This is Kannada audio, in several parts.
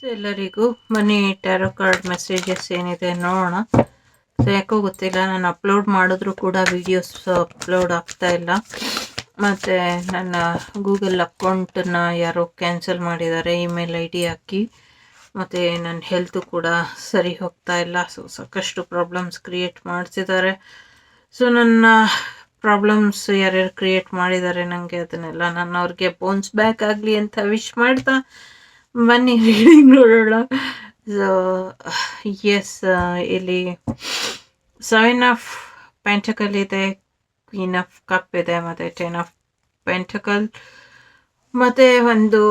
ಎಲ್ಲರಿಗೂ ಮನಿ ಟ್ಯಾರೋ ಕಾರ್ಡ್ ಮೆಸೇಜಸ್ ಏನಿದೆ ನೋಡೋಣ. ಸೊ ಯಾಕೋ ಗೊತ್ತಿಲ್ಲ, ನಾನು ಅಪ್ಲೋಡ್ ಮಾಡಿದ್ರು ಕೂಡ ವಿಡಿಯೋಸ್ ಅಪ್ಲೋಡ್ ಆಗ್ತಾ ಇಲ್ಲ. ಮತ್ತು ನನ್ನ ಗೂಗಲ್ ಅಕೌಂಟನ್ನು ಯಾರೋ ಕ್ಯಾನ್ಸಲ್ ಮಾಡಿದ್ದಾರೆ ಇಮೇಲ್ ಐ ಡಿ ಹಾಕಿ. ಮತ್ತು ನನ್ನ ಹೆಲ್ತು ಕೂಡ ಸರಿ ಹೋಗ್ತಾ ಇಲ್ಲ. ಸೊ ಸಾಕಷ್ಟು ಪ್ರಾಬ್ಲಮ್ಸ್ ಕ್ರಿಯೇಟ್ ಮಾಡ್ತಿದ್ದಾರೆ. ಸೊ ನನ್ನ ಪ್ರಾಬ್ಲಮ್ಸ್ ಯಾರ್ಯಾರು ಕ್ರಿಯೇಟ್ ಮಾಡಿದ್ದಾರೆ ನನಗೆ ಅದನ್ನೆಲ್ಲ ನಾನು ಅವ್ರಿಗೆ ಬೌನ್ಸ್ ಬ್ಯಾಕ್ ಆಗಲಿ ಅಂತ ವಿಶ್ ಮಾಡ್ತಾ ಬನ್ನಿ ರೀಡಿಂಗ್ ನೋಡೋಣ. ಸೊ ಎಸ್, ಇಲ್ಲಿ 7 ಆಫ್ ಪೆಂಟಕಲ್ ಇದೆ, ಕ್ವೀನ್ ಆಫ್ ಕಪ್ ಇದೆ, ಮತ್ತು 10 ಆಫ್ ಪೆಂಟಕಲ್, ಮತ್ತು ಒಂದು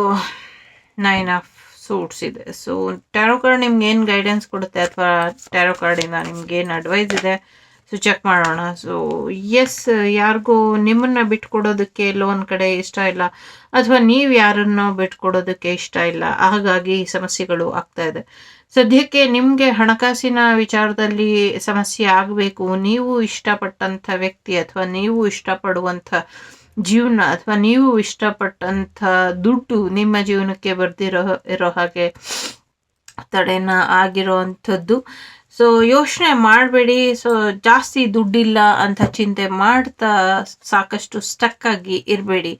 9 ಆಫ್ ಸೂಟ್ಸ್ ಇದೆ. ಸೊ ಟ್ಯಾರೋ ಕಾರ್ಡ್ ನಿಮ್ಗೆ ಏನು ಗೈಡೆನ್ಸ್ ಕೊಡುತ್ತೆ ಅಥವಾ ಟ್ಯಾರೋ ಕಾರ್ಡಿಂದ ನಿಮ್ಗೆ ಏನು ಅಡ್ವೈಸ್ ಇದೆ, ಸೊ ಚೆಕ್ ಮಾಡೋಣ. ಸೊ ಎಸ್, ಯಾರಿಗೂ ನಿಮ್ಮನ್ನು ಬಿಟ್ಕೊಡೋದಕ್ಕೆ ಎಲ್ಲೋ ಒಂದು ಕಡೆ ಇಷ್ಟ ಇಲ್ಲ, ಅಥವಾ ನೀವು ಯಾರನ್ನೋ ಬಿಟ್ಕೊಡೋದಕ್ಕೆ ಇಷ್ಟ ಇಲ್ಲ, ಹಾಗಾಗಿ ಸಮಸ್ಯೆಗಳು ಆಗ್ತಾ ಇದೆ. ಸದ್ಯಕ್ಕೆ ನಿಮಗೆ ಹಣಕಾಸಿನ ವಿಚಾರದಲ್ಲಿ ಸಮಸ್ಯೆ ಆಗಬೇಕು, ನೀವು ಇಷ್ಟಪಟ್ಟಂಥ ವ್ಯಕ್ತಿ ಅಥವಾ ನೀವು ಇಷ್ಟಪಡುವಂಥ ಜೀವನ ಅಥವಾ ನೀವು ಇಷ್ಟಪಟ್ಟಂಥ ದುಡ್ಡು ನಿಮ್ಮ ಜೀವನಕ್ಕೆ ಇರೋ ಹಾಗೆ ತಡೆನ ಆಗಿರೋ ಅಂಥದ್ದು. ಸೊ ಯೋಚನೆ ಮಾಡಬೇಡಿ. ಸೊ ಜಾಸ್ತಿ ದುಡ್ಡಿಲ್ಲ ಅಂತ ಚಿಂತೆ ಮಾಡ್ತಾ ಸಾಕಷ್ಟು ಸ್ಟಕ್ ಆಗಿ ಇರಬೇಡಿ.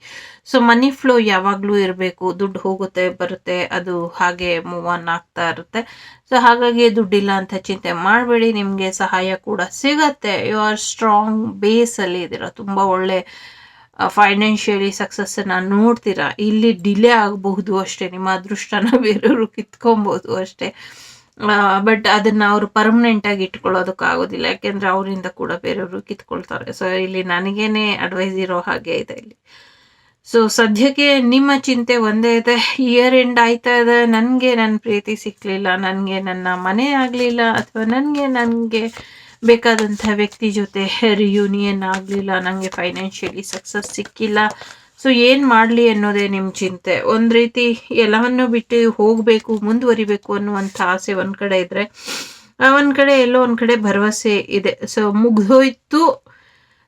ಸೊ ಮನಿ ಫ್ಲೋ ಯಾವಾಗಲೂ ಇರಬೇಕು. ದುಡ್ಡು ಹೋಗುತ್ತೆ ಬರುತ್ತೆ, ಅದು ಹಾಗೆ ಮೂವ್ ಆನ್ ಆಗ್ತಾ ಇರುತ್ತೆ. ಸೊ ಹಾಗಾಗಿ ದುಡ್ಡಿಲ್ಲ ಅಂತ ಚಿಂತೆ ಮಾಡಬೇಡಿ, ನಿಮಗೆ ಸಹಾಯ ಕೂಡ ಸಿಗತ್ತೆ. ಯು ಆರ್ ಸ್ಟ್ರಾಂಗ್ ಬೇಸಲ್ಲಿ ಇದ್ದೀರಾ, ತುಂಬ ಒಳ್ಳೆ ಫೈನಾನ್ಷಿಯಲಿ ಸಕ್ಸಸ್ಸನ್ನು ನೋಡ್ತೀರಾ. ಇಲ್ಲಿ ಡಿಲೇ ಆಗಬಹುದು ಅಷ್ಟೇ, ನಿಮ್ಮ ಅದೃಷ್ಟನ ಬೇರೆಯವರು ಕಿತ್ಕೊಬೋದು ಅಷ್ಟೇ. ಬಟ್ ಅದನ್ನು ಅವರು ಪರ್ಮನೆಂಟಾಗಿ ಇಟ್ಕೊಳ್ಳೋದಕ್ಕಾಗೋದಿಲ್ಲ, ಯಾಕೆಂದರೆ ಅವರಿಂದ ಕೂಡ ಬೇರೆಯವರು ಕಿತ್ಕೊಳ್ತಾರೆ. ಸೊ ಇಲ್ಲಿ ನನಗೇನೆ ಅಡ್ವೈಸ್ ಇರೋ ಹಾಗೆ ಇದೆ ಇಲ್ಲಿ. ಸೊ ಸದ್ಯಕ್ಕೆ ನಿಮ್ಮ ಚಿಂತೆ ಒಂದೇ ಇದೆ, ಇಯರ್ ಎಂಡ್ ಆಯ್ತಾ ಇದೆ, ನನಗೆ ನನ್ನ ಪ್ರೀತಿ ಸಿಕ್ಕಲಿಲ್ಲ, ನನಗೆ ನನ್ನ ಮನೆ ಆಗಲಿಲ್ಲ, ಅಥವಾ ನನಗೆ ಬೇಕಾದಂಥ ವ್ಯಕ್ತಿ ಜೊತೆ ರಿಯೂನಿಯನ್ ಆಗಲಿಲ್ಲ, ನನಗೆ ಫೈನಾನ್ಷಿಯಲಿ ಸಕ್ಸಸ್ ಸಿಕ್ಕಿಲ್ಲ. ಸೊ ಏನು ಮಾಡಲಿ ಅನ್ನೋದೇ ನಿಮ್ಮ ಚಿಂತೆ. ಒಂದು ರೀತಿ ಎಲ್ಲವನ್ನು ಬಿಟ್ಟು ಹೋಗಬೇಕು, ಮುಂದುವರಿಬೇಕು ಅನ್ನುವಂಥ ಆಸೆ ಒಂದು ಕಡೆ ಇದ್ದರೆ, ಒಂದು ಕಡೆ ಎಲ್ಲೋ ಒಂದು ಕಡೆ ಭರವಸೆ ಇದೆ. ಸೊ ಮುಗಿದೋಯ್ತು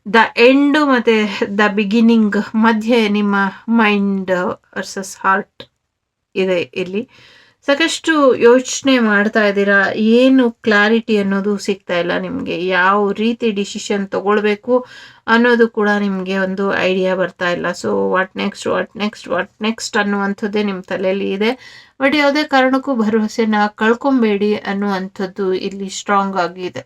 ದ ಎಂಡು ಮತ್ತು ದ ಬಿಗಿನಿಂಗ್ ಮಧ್ಯೆ ನಿಮ್ಮ ಮೈಂಡ್ ವರ್ಸಸ್ ಹಾರ್ಟ್ ಇದೆ. ಇಲ್ಲಿ ಸಾಕಷ್ಟು ಯೋಚನೆ ಮಾಡ್ತಾ ಇದ್ದೀರಾ, ಏನು ಕ್ಲಾರಿಟಿ ಅನ್ನೋದು ಸಿಗ್ತಾ ಇಲ್ಲ ನಿಮಗೆ. ಯಾವ ರೀತಿ ಡಿಸಿಷನ್ ತಗೊಳ್ಬೇಕು ಅನ್ನೋದು ಕೂಡ ನಿಮಗೆ ಒಂದು ಐಡಿಯಾ ಬರ್ತಾ ಇಲ್ಲ. ಸೊ ವಾಟ್ ನೆಕ್ಸ್ಟ್ ಅನ್ನುವಂಥದ್ದೇ ನಿಮ್ಮ ತಲೆಯಲ್ಲಿ ಇದೆ. ಬಟ್ ಯಾವುದೇ ಕಾರಣಕ್ಕೂ ಭರವಸೆನ ಕಳ್ಕೊಬೇಡಿ ಅನ್ನುವಂಥದ್ದು ಇಲ್ಲಿ ಸ್ಟ್ರಾಂಗ್ ಆಗಿದೆ.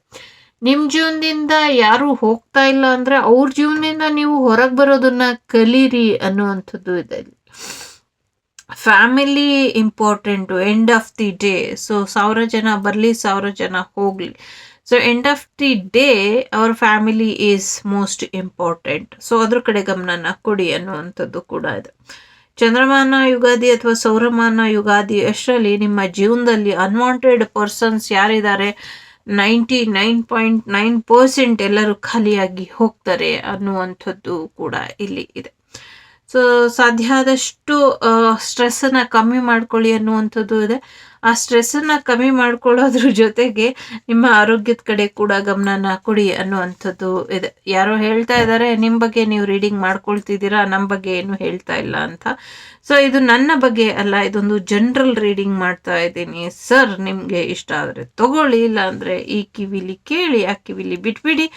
ನಿಮ್ಮ ಜೀವನದಿಂದ ಯಾರು ಹೋಗ್ತಾ ಇಲ್ಲ ಅಂದರೆ ಅವ್ರ ಜೀವನದಿಂದ ನೀವು ಹೊರಗೆ ಬರೋದನ್ನ ಕಲೀರಿ ಅನ್ನುವಂಥದ್ದು ಇದೆ ಇಲ್ಲಿ. Family important, end of the day. So 1000 ಜನ ಬರಲಿ, 1000 ಜನ ಹೋಗಲಿ, so end of the day hour family is most important. So ಅದ್ರ ಕಡೆ ಗಮನನ ಕೊಡಿ ಅನ್ನುವಂಥದ್ದು ಕೂಡ ಇದೆ. ಚಂದ್ರಮಾನ ಯುಗಾದಿ ಅಥವಾ ಸೌರಮಾನ ಯುಗಾದಿ ಅಷ್ಟರಲ್ಲಿ ನಿಮ್ಮ ಜೀವನದಲ್ಲಿ ಅನ್ವಾಂಟೆಡ್ ಪರ್ಸನ್ಸ್ ಯಾರಿದ್ದಾರೆ 99.9% ಎಲ್ಲರೂ ಖಾಲಿಯಾಗಿ ಹೋಗ್ತಾರೆ ಅನ್ನುವಂಥದ್ದು ಕೂಡ ಇಲ್ಲಿ ಇದೆ. ಸೊ ಸಾಧ್ಯ ಆದಷ್ಟು ಸ್ಟ್ರೆಸ್ಸನ್ನು ಕಮ್ಮಿ ಮಾಡ್ಕೊಳ್ಳಿ ಅನ್ನುವಂಥದ್ದು ಇದೆ. ಆ ಸ್ಟ್ರೆಸ್ಸನ್ನು ಕಮ್ಮಿ ಮಾಡ್ಕೊಳ್ಳೋದ್ರ ಜೊತೆಗೆ ನಿಮ್ಮ ಆರೋಗ್ಯದ ಕಡೆ ಕೂಡ ಗಮನನ ಕೊಡಿ ಅನ್ನುವಂಥದ್ದು ಇದೆ. ಯಾರೋ ಹೇಳ್ತಾ ಇದ್ದಾರೆ ನಿಮ್ಮ ಬಗ್ಗೆ ನೀವು ರೀಡಿಂಗ್ ಮಾಡ್ಕೊಳ್ತಿದ್ದೀರಾ, ನಮ್ಮ ಬಗ್ಗೆ ಏನು ಹೇಳ್ತಾ ಇಲ್ಲ ಅಂತ. ಸೊ ಇದು ನನ್ನ ಬಗ್ಗೆ ಅಲ್ಲ, ಇದೊಂದು ಜನರಲ್ ರೀಡಿಂಗ್ ಮಾಡ್ತಾ ಇದ್ದೀನಿ ಸರ್. ನಿಮಗೆ ಇಷ್ಟ ಆದರೆ ತಗೊಳ್ಳಿ, ಇಲ್ಲ ಅಂದರೆ ಈ ಕಿವಿಲಿ ಕೇಳಿ, ಆ ಕಿವಿಲಿ ಬಿಟ್ಬಿಡಿ.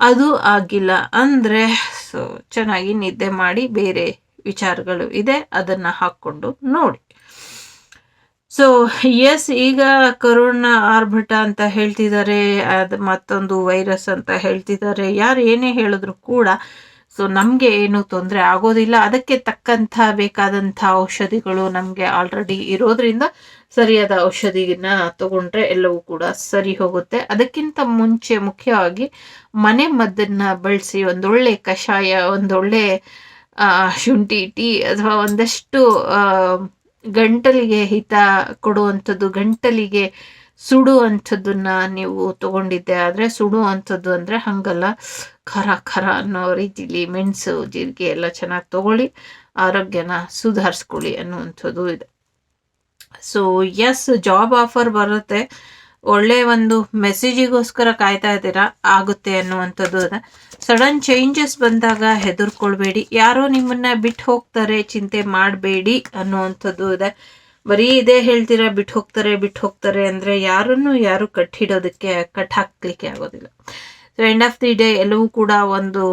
ಅದು ಆಗಿಲ್ಲ ಅಂದರೆ ಸೊ ಚೆನ್ನಾಗಿ ನಿದ್ದೆ ಮಾಡಿ, ಬೇರೆ ವಿಚಾರಗಳು ಇದೆ ಅದನ್ನು ಹಾಕ್ಕೊಂಡು ನೋಡಿ. ಸೊ ಎಸ್, ಈಗ ಕರೋನಾ ಆರ್ಭಟ ಅಂತ ಹೇಳ್ತಿದ್ದಾರೆ, ಅದು ಮತ್ತೊಂದು ವೈರಸ್ ಅಂತ ಹೇಳ್ತಿದ್ದಾರೆ. ಯಾರು ಏನೇ ಹೇಳಿದ್ರು ಕೂಡ ಸೊ ನಮಗೆ ಏನು ತೊಂದರೆ ಆಗೋದಿಲ್ಲ. ಅದಕ್ಕೆ ತಕ್ಕಂಥ ಬೇಕಾದಂಥ ಔಷಧಿಗಳು ನಮಗೆ ಆಲ್ರೆಡಿ ಇರೋದ್ರಿಂದ ಸರಿಯಾದ ಔಷಧಿನ ತಗೊಂಡ್ರೆ ಎಲ್ಲವೂ ಕೂಡ ಸರಿ ಹೋಗುತ್ತೆ. ಅದಕ್ಕಿಂತ ಮುಂಚೆ ಮುಖ್ಯವಾಗಿ ಮನೆ ಮದ್ದನ್ನು ಬಳಸಿ, ಒಂದೊಳ್ಳೆ ಕಷಾಯ, ಒಂದೊಳ್ಳೆ ಶುಂಠಿ ಟೀ ಅಥವಾ ಒಂದಷ್ಟು ಗಂಟಲಿಗೆ ಹಿತ ಕೊಡುವಂಥದ್ದು, ಗಂಟಲಿಗೆ ಸುಡುವಂಥದ್ದನ್ನ ನೀವು ತಗೊಂಡಿದ್ದೆ ಆದರೆ, ಸುಡುವಂಥದ್ದು ಅಂದರೆ ಹಾಗಲ್ಲ, ಖರ ಖರ ಅನ್ನೋ ರೀತಿಲಿ ಮೆಣಸು ಜೀರಿಗೆ ಎಲ್ಲ ಚೆನ್ನಾಗಿ ತಗೊಳ್ಳಿ, ಆರೋಗ್ಯನ ಸುಧಾರಿಸ್ಕೊಳ್ಳಿ ಅನ್ನುವಂಥದ್ದು ಇದೆ. ಸೊ ಎಸ್, ಜಾಬ್ ಆಫರ್ ಬರುತ್ತೆ, ಒಳ್ಳೆ ಒಂದು ಮೆಸೇಜಿಗೋಸ್ಕರ ಕಾಯ್ತಾ ಇದ್ದೀರಾ, ಆಗುತ್ತೆ ಅನ್ನುವಂಥದ್ದು ಇದೆ. ಸಡನ್ ಚೇಂಜಸ್ ಬಂದಾಗ ಹೆದರ್ಕೊಳ್ಬೇಡಿ, ಯಾರೋ ನಿಮ್ಮನ್ನ ಬಿಟ್ಟು ಹೋಗ್ತಾರೆ ಚಿಂತೆ ಮಾಡಬೇಡಿ ಅನ್ನುವಂಥದ್ದು ಇದೆ. ಬರೀ ಇದೇ ಹೇಳ್ತೀರಾ ಬಿಟ್ಟು ಹೋಗ್ತಾರೆ ಅಂದರೆ ಯಾರು ಕಟ್ ಹಾಕ್ಲಿಕ್ಕೆ ಆಗೋದಿಲ್ಲ. So end of the day ಎಲ್ಲವೂ ಕೂಡ ಒಂದು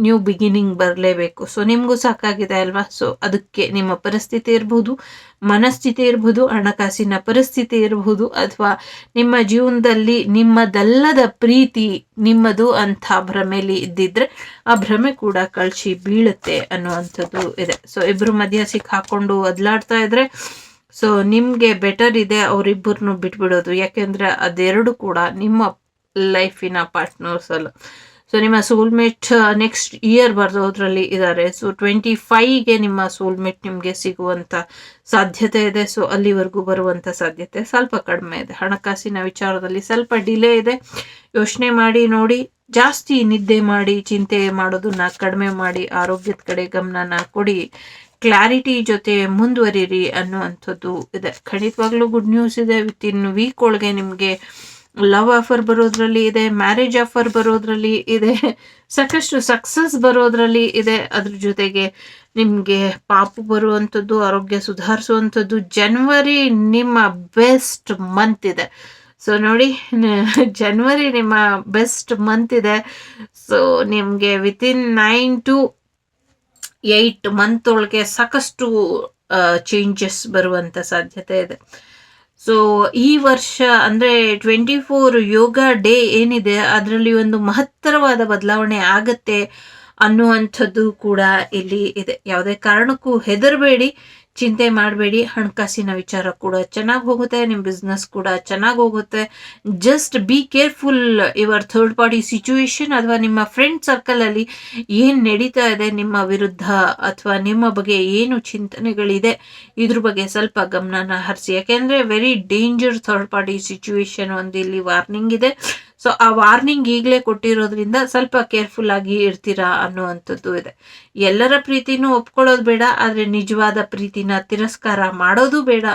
ನ್ಯೂ ಬಿಗಿನಿಂಗ್ ಬರಲೇಬೇಕು. ಸೊ ನಿಮಗೂ ಸಾಕಾಗಿದೆ ಅಲ್ವಾ? ಸೊ ಅದಕ್ಕೆ ನಿಮ್ಮ ಪರಿಸ್ಥಿತಿ ಇರ್ಬೋದು, ಮನಸ್ಥಿತಿ ಇರ್ಬೋದು, ಹಣಕಾಸಿನ ಪರಿಸ್ಥಿತಿ ಇರಬಹುದು, ಅಥವಾ ನಿಮ್ಮ ಜೀವನದಲ್ಲಿ ನಿಮ್ಮದಲ್ಲದ ಪ್ರೀತಿ ನಿಮ್ಮದು ಅಂತ ಭ್ರಮೆಯಲ್ಲಿ ಇದ್ದಿದ್ರೆ ಆ ಭ್ರಮೆ ಕೂಡ ಕಳ್ಚಿ ಬೀಳುತ್ತೆ ಅನ್ನುವಂಥದ್ದು ಇದೆ. ಸೊ ಇಬ್ಬರು ಮಧ್ಯ ಹಾಕೊಂಡು ಒದ್ಲಾಡ್ತಾ ಇದ್ರೆ ಸೊ ನಿಮಗೆ ಬೆಟರ್ ಇದೆ ಅವರಿಬ್ಬರನ್ನು ಬಿಟ್ಬಿಡೋದು. ಯಾಕೆಂದ್ರೆ ಅದೆರಡು ಕೂಡ ನಿಮ್ಮ ಲೈಫಿನ ಪಾರ್ಟ್ನರ್ಸ್ ಅಲ್ಲ. ಸೊ ನಿಮ್ಮ ಸೋಲ್ಮೇಟ್ ನೆಕ್ಸ್ಟ್ ಇಯರ್ ಬರೋದ್ರಲ್ಲಿ ಇದ್ದಾರೆ. ಸೊ 25ಗೆ ನಿಮ್ಮ ಸೋಲ್ಮೇಟ್ ನಿಮಗೆ ಸಿಗುವಂಥ ಸಾಧ್ಯತೆ ಇದೆ. ಸೊ ಅಲ್ಲಿವರೆಗೂ ಬರುವಂಥ ಸಾಧ್ಯತೆ ಸ್ವಲ್ಪ ಕಡಿಮೆ ಇದೆ. ಹಣಕಾಸಿನ ವಿಚಾರದಲ್ಲಿ ಸ್ವಲ್ಪ ಡಿಲೇ ಇದೆ. ಯೋಚನೆ ಮಾಡಿ ನೋಡಿ. ಜಾಸ್ತಿ ನಿದ್ದೆ ಮಾಡಿ ಚಿಂತೆ ಮಾಡೋದನ್ನ ಕಡಿಮೆ ಮಾಡಿ ಆರೋಗ್ಯದ ಕಡೆ ಗಮನನ ಕೊಡಿ. ಕ್ಲಾರಿಟಿ ಜೊತೆ ಮುಂದುವರಿರಿ ಅನ್ನುವಂಥದ್ದು ಇದೆ. ಖಂಡಿತವಾಗ್ಲೂ ಗುಡ್ ನ್ಯೂಸ್ ಇದೆ. ವಿತಿನ್ ವೀಕ್ ಒಳಗೆ ನಿಮಗೆ ಲವ್ ಆಫರ್ ಬರೋದ್ರಲ್ಲಿ ಇದೆ, ಮ್ಯಾರೇಜ್ ಆಫರ್ ಬರೋದ್ರಲ್ಲಿ ಇದೆ, ಸಾಕಷ್ಟು ಸಕ್ಸಸ್ ಬರೋದ್ರಲ್ಲಿ ಇದೆ. ಅದ್ರ ಜೊತೆಗೆ ನಿಮಗೆ ಪಾಪು ಬರುವಂಥದ್ದು, ಆರೋಗ್ಯ ಸುಧಾರಿಸುವಂಥದ್ದು. ಜನವರಿ ನಿಮ್ಮ ಬೆಸ್ಟ್ ಮಂತ್ ಇದೆ. ಸೊ ನೋಡಿ, ಜನವರಿ ನಿಮ್ಮ ಬೆಸ್ಟ್ ಮಂತ್ ಇದೆ. ಸೊ ನಿಮಗೆ ವಿತಿನ್ 9 to 8 ಮಂತ್ ಒಳಗೆ ಸಾಕಷ್ಟು ಚೇಂಜಸ್ ಬರುವಂಥ ಸಾಧ್ಯತೆ ಇದೆ. ಸೊ ಈ ವರ್ಷ ಅಂದರೆ 24 ಯೋಗ ಡೇ ಏನಿದೆ ಅದರಲ್ಲಿ ಒಂದು ಮಹತ್ತರವಾದ ಬದಲಾವಣೆ ಆಗತ್ತೆ ಅನ್ನುವಂಥದ್ದು ಕೂಡ ಇಲ್ಲಿ ಇದೆ. ಯಾವುದೇ ಕಾರಣಕ್ಕೂ ಹೆದರಬೇಡಿ, ಚಿಂತೆ ಮಾಡಬೇಡಿ. ಹಣಕಾಸಿನ ವಿಚಾರ ಕೂಡ ಚೆನ್ನಾಗಿ ಹೋಗುತ್ತೆ, ನಿಮ್ಮ ಬಿಸ್ನೆಸ್ ಕೂಡ ಚೆನ್ನಾಗಿ ಹೋಗುತ್ತೆ. Just be careful your third party situation ಅಥವಾ ನಿಮ್ಮ ಫ್ರೆಂಡ್ ಸರ್ಕಲಲ್ಲಿ ಏನು ನಡೀತಾ ಇದೆ ನಿಮ್ಮ ವಿರುದ್ಧ ಅಥವಾ ನಿಮ್ಮ ಬಗ್ಗೆ ಏನು ಚಿಂತನೆಗಳಿದೆ ಇದ್ರ ಬಗ್ಗೆ ಸ್ವಲ್ಪ ಗಮನನ ಹರಿಸಿ. ಯಾಕೆಂದರೆ very danger third party situation ಒಂದು ಇಲ್ಲಿ ವಾರ್ನಿಂಗ್ ಇದೆ. ಸೊ ಆ ವಾರ್ನಿಂಗ್ ಈಗಲೇ ಕೊಟ್ಟಿರೋದ್ರಿಂದ ಸ್ವಲ್ಪ ಕೇರ್ಫುಲ್ ಆಗಿ ಇರ್ತೀರಾ ಅನ್ನುವಂಥದ್ದು ಇದೆ. ಎಲ್ಲರ ಪ್ರೀತಿನೂ ಒಪ್ಕೊಳ್ಳೋದು ಬೇಡ, ಆದರೆ ನಿಜವಾದ ಪ್ರೀತಿನ ತಿರಸ್ಕಾರ ಮಾಡೋದು ಬೇಡ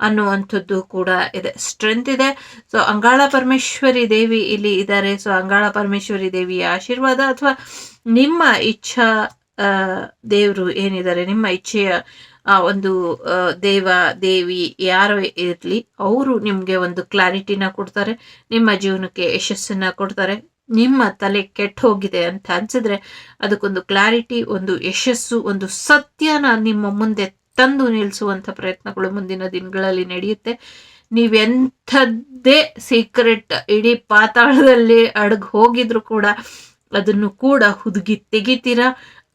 ಅನ್ನುವಂಥದ್ದು ಕೂಡ ಇದೆ. ಸ್ಟ್ರೆಂತ್ ಇದೆ. ಸೊ ಅಂಗಾಳ ಪರಮೇಶ್ವರಿ ದೇವಿ ಇಲ್ಲಿ ಇದ್ದಾರೆ. ಸೊ ಅಂಗಾಳ ಪರಮೇಶ್ವರಿ ದೇವಿಯ ಆಶೀರ್ವಾದ ಅಥವಾ ನಿಮ್ಮ ಇಚ್ಛಾ ದೇವರು ಏನಿದ್ದಾರೆ, ನಿಮ್ಮ ಇಚ್ಛೆಯ ಒಂದು ದೇವ ದೇವಿ ಯಾರು ಇರಲಿ ಅವರು ನಿಮಗೆ ಒಂದು ಕ್ಲಾರಿಟಿನ ಕೊಡ್ತಾರೆ, ನಿಮ್ಮ ಜೀವನಕ್ಕೆ ಯಶಸ್ಸನ್ನ ಕೊಡ್ತಾರೆ. ನಿಮ್ಮ ತಲೆ ಕೆಟ್ಟ ಹೋಗಿದೆ ಅಂತ ಅನ್ಸಿದ್ರೆ ಅದಕ್ಕೊಂದು ಕ್ಲಾರಿಟಿ, ಒಂದು ಯಶಸ್ಸು, ಒಂದು ಸತ್ಯನ ನಿಮ್ಮ ಮುಂದೆ ತಂದು ನಿಲ್ಲಿಸುವಂಥ ಪ್ರಯತ್ನಗಳು ಮುಂದಿನ ದಿನಗಳಲ್ಲಿ ನಡೆಯುತ್ತೆ. ನೀವೆಂಥದ್ದೇ ಸೀಕ್ರೆಟ್ ಇಡೀ ಪಾತಾಳದಲ್ಲಿ ಅಡಗ್ ಹೋಗಿದ್ರು ಕೂಡ ಅದನ್ನು ಕೂಡ ಹುದುಗಿ ತೆಗಿತೀರಾ.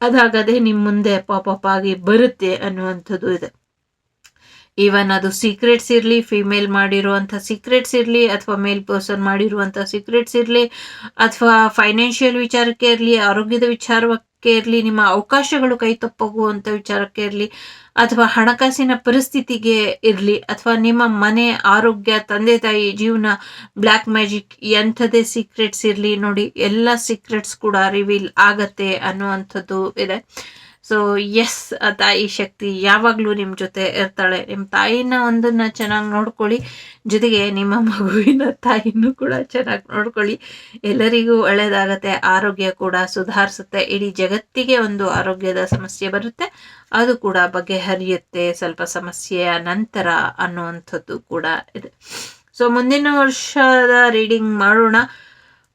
ಅದಾಗದೆ ನಿಮ್ಮ ಮುಂದೆ ಪಾಪಪ್ ಆಗಿ ಬರುತ್ತೆ ಅನ್ನುವಂಥದ್ದು ಇದೆ. ಈವನ್ ಅದು ಸೀಕ್ರೆಟ್ಸ್ ಇರಲಿ, ಫಿಮೇಲ್ ಮಾಡಿರುವಂಥ ಸೀಕ್ರೆಟ್ಸ್ ಇರಲಿ, ಅಥವಾ ಮೇಲ್ ಪರ್ಸನ್ ಮಾಡಿರುವಂಥ ಸೀಕ್ರೆಟ್ಸ್ ಇರಲಿ, ಅಥವಾ ಫೈನಾನ್ಷಿಯಲ್ ವಿಚಾರಕ್ಕೆ ಇರಲಿ, ಆರೋಗ್ಯದ ವಿಚಾರಕ್ಕೆ ಇರಲಿ, ನಿಮ್ಮ ಅವಕಾಶಗಳು ಕೈ ತಪ್ಪೋಗುವಂಥ ವಿಚಾರಕ್ಕೆ ಇರಲಿ, ಅಥವಾ ಹಣಕಾಸಿನ ಪರಿಸ್ಥಿತಿಗೆ ಇರಲಿ, ಅಥವಾ ನಿಮ್ಮ ಮನೆ ಆರೋಗ್ಯ, ತಂದೆ ತಾಯಿ ಜೀವನ, ಬ್ಲ್ಯಾಕ್ ಮ್ಯಾಜಿಕ್, ಎಂಥದೇ ಸೀಕ್ರೆಟ್ಸ್ ಇರಲಿ ನೋಡಿ, ಎಲ್ಲ ಸೀಕ್ರೆಟ್ಸ್ ಕೂಡ ರಿವೀಲ್ ಆಗತ್ತೆ ಅನ್ನುವಂಥದ್ದು ಇದೆ. ಸೊ ಎಸ್, ತಾಯಿ ಶಕ್ತಿ ಯಾವಾಗಲೂ ನಿಮ್ಮ ಜೊತೆ ಇರ್ತಾಳೆ. ನಿಮ್ಮ ತಾಯಿನ ಒಂದನ್ನು ಚೆನ್ನಾಗಿ ನೋಡ್ಕೊಳ್ಳಿ, ಜೊತೆಗೆ ನಿಮ್ಮ ಮಗುವಿನ ತಾಯಿನೂ ಕೂಡ ಚೆನ್ನಾಗಿ ನೋಡ್ಕೊಳ್ಳಿ. ಎಲ್ಲರಿಗೂ ಒಳ್ಳೆಯದಾಗತ್ತೆ, ಆರೋಗ್ಯ ಕೂಡ ಸುಧಾರಿಸುತ್ತೆ. ಇಡೀ ಜಗತ್ತಿಗೆ ಒಂದು ಆರೋಗ್ಯದ ಸಮಸ್ಯೆ ಬರುತ್ತೆ, ಅದು ಕೂಡ ಬಗೆಹರಿಯುತ್ತೆ ಸ್ವಲ್ಪ ಸಮಸ್ಯೆಯ ನಂತರ ಅನ್ನುವಂಥದ್ದು ಕೂಡ ಇದೆ. ಸೊ ಮುಂದಿನ ವರ್ಷದ ರೀಡಿಂಗ್ ಮಾಡೋಣ.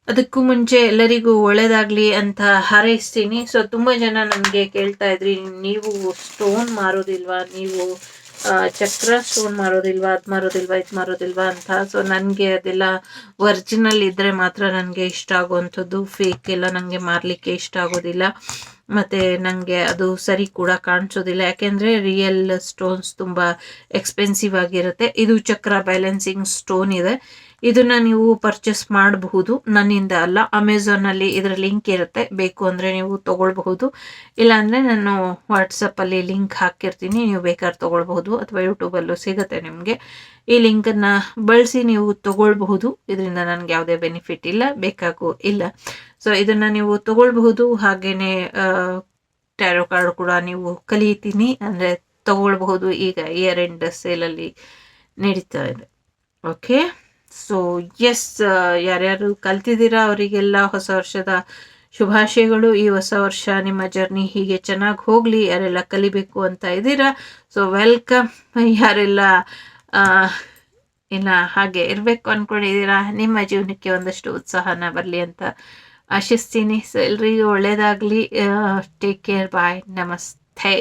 ಅದಕ್ಕೂ ಮುಂಚೆ ಎಲ್ಲರಿಗೂ ಒಳ್ಳೇದಾಗ್ಲಿ ಅಂತ ಹಾರೈಸ್ತೀನಿ. ಸೊ ತುಂಬ ಜನ ನನಗೆ ಕೇಳ್ತಾ ಇದ್ರಿ, ನೀವು ಸ್ಟೋನ್ ಮಾರೋದಿಲ್ವಾ, ನೀವು ಚಕ್ರ ಸ್ಟೋನ್ ಮಾರೋದಿಲ್ವಾ, ಅದು ಮಾರೋದಿಲ್ವಾ, ಇದು ಮಾರೋದಿಲ್ವಾ ಅಂತ. ಸೊ ನನಗೆ ಅದೆಲ್ಲ ಒರಿಜಿನಲ್ ಇದ್ದರೆ ಮಾತ್ರ ನನಗೆ ಇಷ್ಟ ಆಗುವಂಥದ್ದು. ಫೇಕ್ ಎಲ್ಲ ನನಗೆ ಮಾರಲಿಕ್ಕೆ ಇಷ್ಟ ಆಗೋದಿಲ್ಲ, ಮತ್ತು ನನಗೆ ಅದು ಸರಿ ಕೂಡ ಕಾಣಿಸೋದಿಲ್ಲ. ಯಾಕೆಂದರೆ ರಿಯಲ್ ಸ್ಟೋನ್ಸ್ ತುಂಬ ಎಕ್ಸ್ಪೆನ್ಸಿವ್ ಆಗಿರುತ್ತೆ. ಇದು ಚಕ್ರ ಬ್ಯಾಲೆನ್ಸಿಂಗ್ ಸ್ಟೋನ್ ಇದೆ. ಇದನ್ನು ನೀವು ಪರ್ಚೇಸ್ ಮಾಡಬಹುದು, ನನ್ನಿಂದ ಅಲ್ಲ. ಅಮೆಝಾನಲ್ಲಿ ಇದರ ಲಿಂಕ್ ಇರುತ್ತೆ, ಬೇಕು ಅಂದರೆ ನೀವು ತೊಗೊಳ್ಬಹುದು. ಇಲ್ಲಾಂದರೆ ನಾನು ವಾಟ್ಸಪ್ಪಲ್ಲಿ ಲಿಂಕ್ ಹಾಕಿರ್ತೀನಿ, ನೀವು ಬೇಕಾದ್ರೆ ತೊಗೊಳ್ಬಹುದು, ಅಥವಾ ಯೂಟ್ಯೂಬಲ್ಲೂ ಸಿಗುತ್ತೆ ನಿಮಗೆ. ಈ ಲಿಂಕನ್ನು ಬಳಸಿ ನೀವು ತೊಗೊಳ್ಬಹುದು. ಇದರಿಂದ ನನಗೆ ಯಾವುದೇ ಬೆನಿಫಿಟ್ ಇಲ್ಲ, ಬೇಕಾಗೂ ಇಲ್ಲ. ಸೊ ಇದನ್ನು ನೀವು ತೊಗೊಳ್ಬಹುದು. ಹಾಗೆಯೇ ಟ್ಯಾರೋ ಕಾರ್ಡ್ ಕೂಡ ನೀವು ಕಲಿತೀನಿ ಅಂದರೆ ತೊಗೊಳ್ಬಹುದು. ಈಗ ಇಯರ್ ಎಂಡ್ ಸೇಲಲ್ಲಿ ನಡೀತಾ ಇದೆ. ಓಕೆ, ಸೊ ಎಸ್, ಯಾರ್ಯಾರು ಕಲ್ತಿದ್ದೀರಾ ಅವರಿಗೆಲ್ಲ ಹೊಸ ವರ್ಷದ ಶುಭಾಶಯಗಳು. ಈ ಹೊಸ ವರ್ಷ ನಿಮ್ಮ ಜರ್ನಿ ಹೀಗೆ ಚೆನ್ನಾಗಿ ಹೋಗಲಿ. ಯಾರೆಲ್ಲ ಕಲಿಬೇಕು ಅಂತ ಇದ್ದೀರಾ ಸೊ ವೆಲ್ಕಮ್. ಯಾರೆಲ್ಲ ಇಲ್ಲ ಹಾಗೆ ಇರಬೇಕು ಅಂದ್ಕೊಂಡಿದ್ದೀರಾ, ನಿಮ್ಮ ಜೀವನಕ್ಕೆ ಒಂದಷ್ಟು ಉತ್ಸಾಹನ ಬರಲಿ ಅಂತ ಆಶಿಸ್ತೀನಿ. ಸೊ ಎಲ್ರಿಗೂ ಒಳ್ಳೇದಾಗಲಿ. Take care. ಬಾಯ್. ನಮಸ್ತೆ.